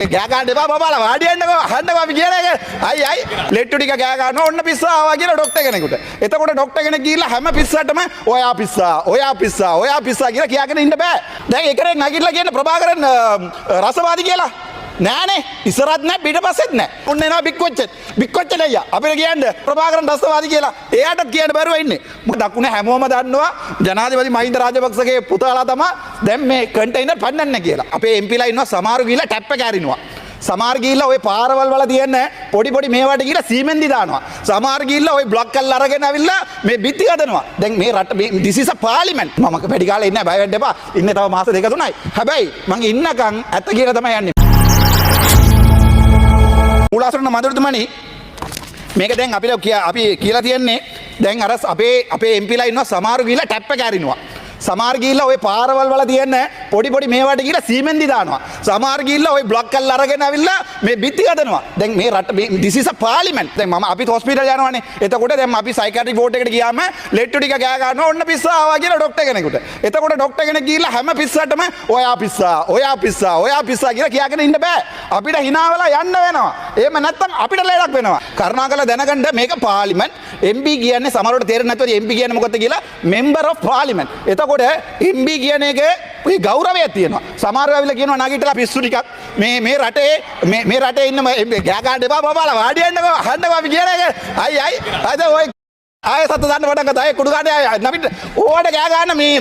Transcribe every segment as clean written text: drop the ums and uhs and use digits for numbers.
ගෑ ගන්න එපා බබාලා වාඩියන්නකෝ අහන්නකෝ අපි කියන එක. අයි ලෙට්ටු ටික ගෑ ගන්න ඕන්න පිස්සා ආවා කියලා ડોක්ටර් කෙනෙකුට. එතකොට ડોක්ටර් කෙනෙක් ගිහිල්ලා හැම පිස්සටම ඔයා පිස්සා කියලා කියාගෙන ඉන්න බෑ. දැන් එකරෙන් නැගිටලා කියන ප්‍රභාකරන් රසවාදී කියලා. නෑනේ ඉස්සරහත් නෑ පිටපස්සෙත් නෑ. උන්න එනවා බික්කොච්ච අයියා. අපිට කියන්නේ ප්‍රභාකරන් රසවාදී කියලා. එයාටත් කියන්න බැරුව ඉන්නේ. මොකද දකුණේ හැමෝම දන්නවා ජනාධිපති මහින්ද රාජපක්ෂගේ පුතාලා තමයි දැන් මේ කන්ටේනර් පන්නන්නේ කියලා. අපේ එම්පීලා ඉන්නවා සමහරු ගිහිල්ලා ටැප් එක ඇරිනවා. සමහර ගිහිල්ලා ওই පාරවල් වල තියෙන පොඩි මේවට ගිහිල්ලා සීමෙන්දි දානවා. සමහර ගිහිල්ලා ওই බ්ලොක් කරලා අරගෙන අවිල්ලා මේ බිත්ති හදනවා. දැන් මේ රට this is a parliament. මම වැඩි කාලේ ඉන්නේ බය වෙන්න එපා. ඉන්නේ තව මාස දෙක තුනයි. හැබැයි මං ඉන්නකම් ඇත්ත කියලා තමයි යන්නේ. මුලාසරණ මන්ත්‍රීතුමනි මේක දැන් අපි කියලා තියන්නේ දැන් අර අපේ එම්පීලා ඉන්නවා සමහරු ගිහිල්ලා ටැප් එක ඇරිනවා. සමහර ගිහිල්ලා ওই පාරවල් වල තියෙන පොඩි මේවට ගිහිල්ලා සීමෙන්දි දානවා. සමහර ගිහිල්ලා ওই බ්ලොක් කරලා අරගෙන අවිල්ලා මේ බිත්ති හදනවා. දැන් මේ රට this is a parliament. දැන් මම අපිත් හොස්පිටල් යනවානේ. එතකොට දැන් අපි සයිකියාට්‍රික් වෝඩ් එකට ගියාම ලෙට්ටු ටික ගෑ ගන්නවා ඕන්න පිස්සා ආවා කියලා ડોක්ටර් කෙනෙකුට. එතකොට ડોක්ටර් කෙනෙක් ගිහිල්ලා හැම පිස්සටම ඔයා පිස්සා කියලා කියාගෙන ඉන්න බෑ. අපිට hina වෙලා යන්න වෙනවා. එහෙම නැත්නම් අපිට ලේඩක් වෙනවා. කරුණාකරලා දැනගන්න මේක පාර්ලිමේන්ත්. MP කියන්නේ සමහරවට තේරෙන්නේ නැතුව MP කියන්නේ මොකක්ද කියලා member of parliament. එතකොට MP කියන එක ඔය ගෞරවයක් තියෙනවා. සමහරව ඇවිල්ලා කියනවා නගිටලා පිස්සු ටිකක් මේ රටේ ඉන්න ගෑ ගන්න එපා බබාලා වාඩියන්නකෝ අහන්නකෝ අපි කියන එක. අයි අද ඔය ආයෙ සත දාන්න පටන් ගත්තා. ආයෙ කුඩු ගන්න ආයෙ නමිට ඕවට ගෑ ගන්න මේ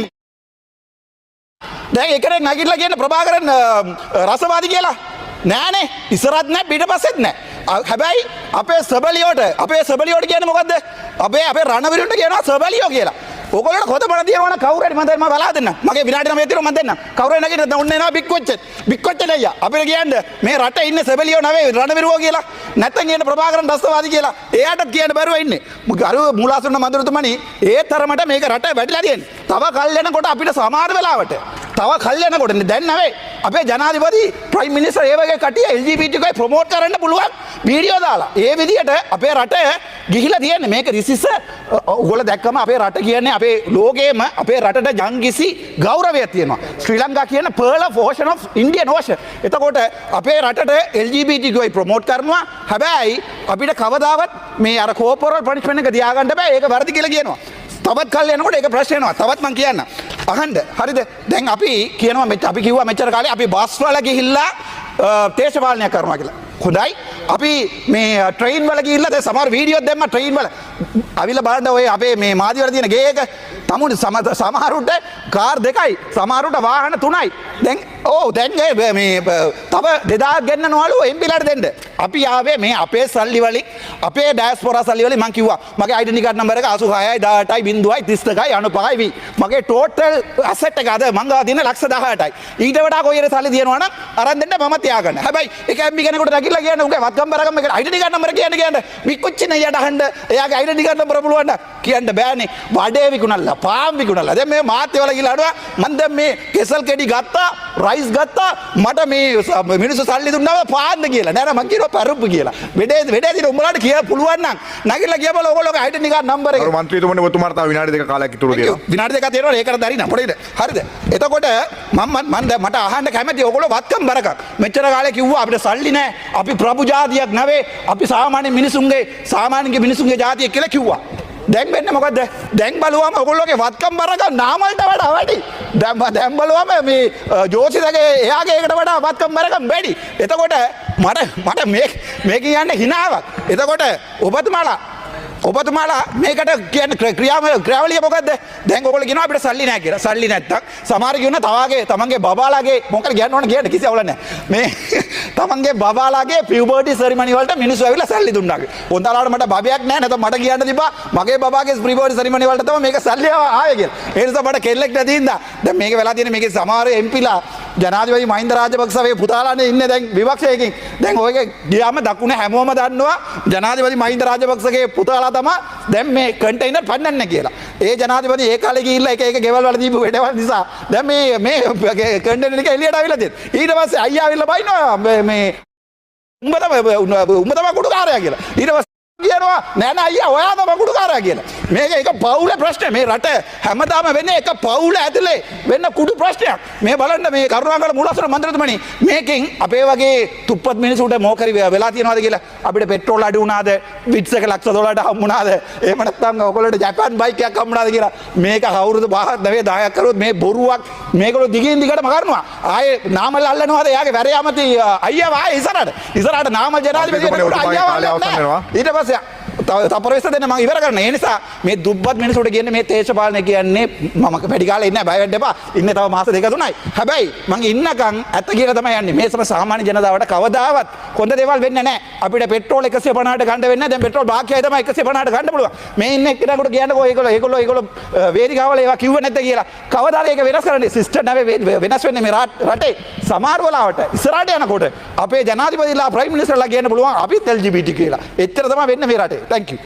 දැන් එකරෙන් නගිටලා කියන ප්‍රභාකරන් රසවාදී කියලා. නෑනේ ඉස්සරහත් නෑ පිටපස්සෙත් නෑ. හැබැයි අපේ සබලියෝට කියන්නේ මොකද්ද? අපේ රණවිරුන්ට කියනවා සබලියෝ කියලා. ඔයගොල්ලෝ කොතමද දිනවන කවුරු හරි මම බලා දෙන්න. මගේ විනාඩි 9 තියෙනවා මම දෙන්න. කවුරු හරි නැගිට ඔන්න එනවා බික්කොච්ච අයියා. අපිට කියන්නේ මේ රටේ ඉන්නේ සබලියෝ නෙවෙයි රණවිරුවෝ කියලා. නැත්තම් කියන්නේ ප්‍රභාකරන් රසවාදී කියලා. එයාටත් කියන්න බැරුව ඉන්නේ. අර මුලාසුන්න මන්ත්‍රීතුමනි ඒ තරමට මේක රට වැඩිලා තියෙන්නේ. තව කල් යනකොට අපිට සමහර වෙලාවට තව කල් යනකොට දැන් නෙවෙයි අපේ ජනාධිපති ප්‍රයිම් මිනිස්ටර් ඒ වගේ කට්ටිය LGBTQ ප්‍රොමෝට් කරන්න පුළුවන් වීඩියෝ දාලා ඒ විදිහට අපේ රට ගිහිලා තියෙන්නේ මේක රිසිස ඔයගොල්ලෝ දැක්කම අපේ රට කියන්නේ අපේ ලෝකයේම අපේ රටට ජංගිසි ගෞරවයක් තියෙනවා ශ්‍රී ලංකා කියන pearl of ocean of Indian Ocean. එතකොට අපේ රටට LGBTQ ප්‍රොමෝට් කරනවා. හැබැයි අපිට කවදාවත් මේ අර කෝපරල් පනිෂ්මන්ට් එක තියාගන්න බෑ. ඒක වැරදි කියලා කියනවා. තවත් කල් යනකොට ඒක ප්‍රශ්න වෙනවා. තවත් මම කියන්න. අහන්න. හරිද? දැන් අපි කියනවා අපි කිව්වා මෙච්චර කාලේ අපි බස් වල ගිහිල්ලා දේශපාලනයක් කරනවා කියලා. හොඳයි. අපි මේ ට්‍රේන් වල ගිහිල්ලා දැන් සමහර වීඩියෝ දැම්ම ට්‍රේන් වල අවිල බලන්න ඔය අපේ මේ මාධ්‍ය වල තියෙන ගේ එක තමුන් සමහරුට කාර් දෙකයි සමහරුට වාහන තුනයි. දැන් මේ තව 2000ක් ගෙන්නනවලු එම්පිලාට දෙන්න. අපි ආවේ මේ අපේ සල්ලි වලින් අපේ ඩයස්පොරා සල්ලි වලින් මම කිව්වා මගේ ID කාඩ් නම්බර එක 86යි 18යි 32යි 95යි මගේ ටෝටල් ඇසෙට් එක අද මං ගාව තියෙන ලක්ෂ 18යි. ඊට වඩා කොයිර සල්ලි තියෙනවා නම් අරන් දෙන්න මම තියාගන්න. හැබැයි ඒක MP කෙනෙකුට නැගිටලා කියන්න උගේ වත්කම් බරගම් එක ID කාඩ් නම්බර කියන්න විකුච්චින යට අහන්න එයාගේ ID කාඩ් නම්බර පුළුවන් කියන්න බෑනේ. වඩේ විකුණලා පාම් විකුණලා දැන් මේ මාත්‍ය වල ගිහලා අඩුවා මම දැන් මේ කෙසල් කෙඩි ගත්තා රයිස් ගත්තා මට මේ මිනිස්සු සල්ලි දුන්නා පාන්ද කියලා නෑ මම කියනවා පරුප්පු කියලා වෙඩේ දින උඹලාට කිය පුළුවන් නම් නැගිටලා කියපල ඕගොල්ලෝගේ ID කාඩ් නම්බර එක මන්ත්‍රීතුමනි ඔබතුමාට තව විනාඩි දෙක කාලයක් ඉතුරු තියෙනවා විනාඩි දෙකක් තියෙනවා ඒකට දරින්න පොඩිද හරිද එතකොට මම දැන් මට අහන්න කැමති ඕගොල්ලෝ වත්කම් බරක මෙච්චර කාලේ කිව්වා අපිට සල්ලි නෑ අපි ප්‍රභු ජාතියක් නෙවෙයි අපි සාමාන්‍ය මිනිසුන්ගේ ජාතියක් කියලා කිව්වා දැන් වෙන්නේ මොකද්ද දැන් බලුවම ඔයගොල්ලෝගේ වත්කම් බරක නාමල්ට වඩා වැඩි දැන් බලුවම මේ ජෝතිදගේ එයාගේ ඒකට වඩා වත්කම් බරක වැඩි එතකොට මට මේ කියන්නේ හිනාවක් එතකොට ඔබතුමාලා මේකට කියන්නේ ක්‍රියාවලිය මොකද්ද දැන් ඔයගොල්ලෝ කියනවා අපිට සල්ලි නැහැ කියලා සල්ලි නැත්තම් සමහර කියනවා තමන්ගේ බබාලාගේ මොකද කියන්න ඕන කියන්න කිසි අවුලක් නැහැ මේ තමන්ගේ බබාලාගේ පියුබර්ටි සෙරිමනි වලට මිනිස්සු ඇවිල්ලා සල්ලි දුන්නා හොඳලාට මට බබයක් නැහැ නැත්නම් මට කියන්න තිබ්බා මගේ බබාගේ පියුබර්ටි සෙරිමනි වලට තමයි මේක සල්ලි ආවේ කියලා ඒ නිසා මට කෙල්ලෙක් නැති හින්දා දැන් මේක වෙලා තියෙන්නේ මේකේ සමහර එම්පිලා ජනාධිපති මහින්ද රාජපක්ෂගේ පුතාලානේ ඉන්නේ දැන් විපක්ෂයකින් දැන් ඔයගේ ගියාම දකුණ හැමෝම දන්නවා ජනාධිපති මහින්ද රාජපක්ෂගේ පුතාලා තමයි දැන් මේ කන්ටේනර් පන්නන්න කියලා. ඒ ජනාධිපති ඒ කාලේ ගිහිල්ලා එක ගේවල් වල දීපු වැඩවල නිසා දැන් මේ කන්ටේනර් එක එළියට ආවිලා තියෙනවා. ඊට පස්සේ අයියා ආවිල්ලා බයිනවා මේ උඹ තමයි කුඩු කාරයා කියලා. ඊට පස්සේ කියනවා නෑ නෑ අයියා ඔයා තමයි කුඩුකාරයා කියලා. මේක එක පවුල ප්‍රශ්නයක්. මේ රට හැමදාම වෙන්නේ එක පවුල ඇතුලේ වෙන්න කුඩු ප්‍රශ්නයක්. මේ බලන්න මේ කරුණාකර මූලාසන මන්ත්‍රීතුමනි මේකෙන් අපේ වගේ තුප්පත් මිනිසුන්ට මොකරි වෙලා තියෙනවද කියලා අපිට පෙට්‍රෝල් අඩු වුණාද? විට්ස් එක ලක්ෂ $1ට හම්බුණාද? එහෙම නැත්නම් ඔයගොල්ලෝට ජපාන් බයික් එකක් හම්බුණාද කියලා මේක කවුරුද බාහත් නෙවෙයි 10ක් කරුවොත් මේ බොරුවක් මේගොල්ලෝ දිගින් දිගටම කරනවා. ආයේ නාමල් අල්ලනවාද? එයාගේ වැරේ ඇමති අයියා වායේ ඉස්සරහට නාමල් ජනාධිපතිතුමා අයියා ඊට පස්සේ තපරවෙස්ස දෙන්න මම ඉවර කරන්න. ඒ නිසා මේ දුප්පත් මිනිසුන්ට කියන්නේ මේ දේශපාලනය කියන්නේ මම වැඩි කාලෙ ඉන්නේ නැහැ බය වෙන්න එපා. ඉන්නේ තව මාස දෙක තුනයි. හැබැයි මම ඉන්නකම් ඇත්ත කියලා තමයි යන්නේ. මේ සම සාමාන්‍ය ජනතාවට කවදාවත් කොන්ද දේවල් වෙන්නේ නැහැ. අපිට පෙට්‍රෝල් 150ට ගන්න වෙන්නේ නැහැ. දැන් පෙට්‍රෝල් බාකියයි තමයි 150ට ගන්න පුළුවන්. මේ ඉන්නේ කෙනෙකුට කියන්නකෝ ඒගොල්ලෝ වේදිකාවල ඒවා කිව්ව නැද්ද කියලා. කවදාද ඒක වෙනස් කරන්නේ? සිස්ටම් නැවේ වෙනස් වෙන්නේ මේ රටේ. සමහර වෙලාවට ඉස්සරහට යනකොට අපේ ජනාධිපතිලා ප්‍රයිම් මිනිස්ටර්ලා කියන්න පුළුවන් අපිත් LGBT කියලා. එච්චර තමයි වෙන්නේ මේ රටේ. Thank you.